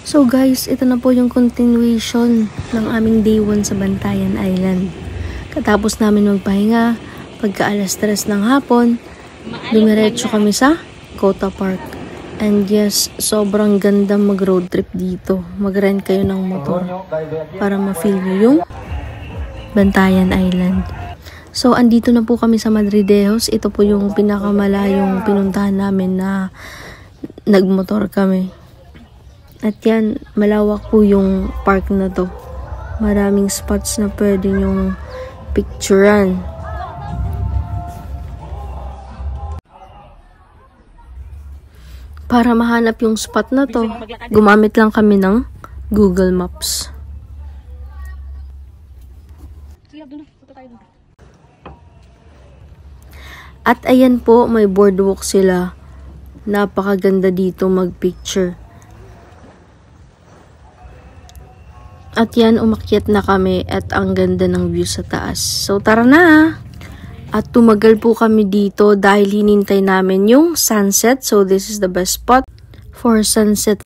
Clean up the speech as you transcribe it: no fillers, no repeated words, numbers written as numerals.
So guys, ito na po yung continuation ng aming day 1 sa Bantayan Island. Katapos namin magpahinga, pagka alas 3 ng hapon, dumiretso kami sa Kota Park. And yes, sobrang ganda mag-road trip dito. Mag-rent kayo ng motor para ma-feel nyo yung Bantayan Island. So, andito na po kami sa Madridejos. Ito po yung pinakamalayong pinuntahan namin na nagmotor kami. At yan, malawak po yung park na to. Maraming spots na pwede yung picturean. Para mahanap yung spot na to, gumamit lang kami ng Google Maps. At ayan po, may boardwalk sila. Napakaganda dito mag-picture. At yan, umakyat na kami at ang ganda ng view sa taas. So, tara na! At tumagal po kami dito dahil hinintay namin yung sunset. So, this is the best spot for sunset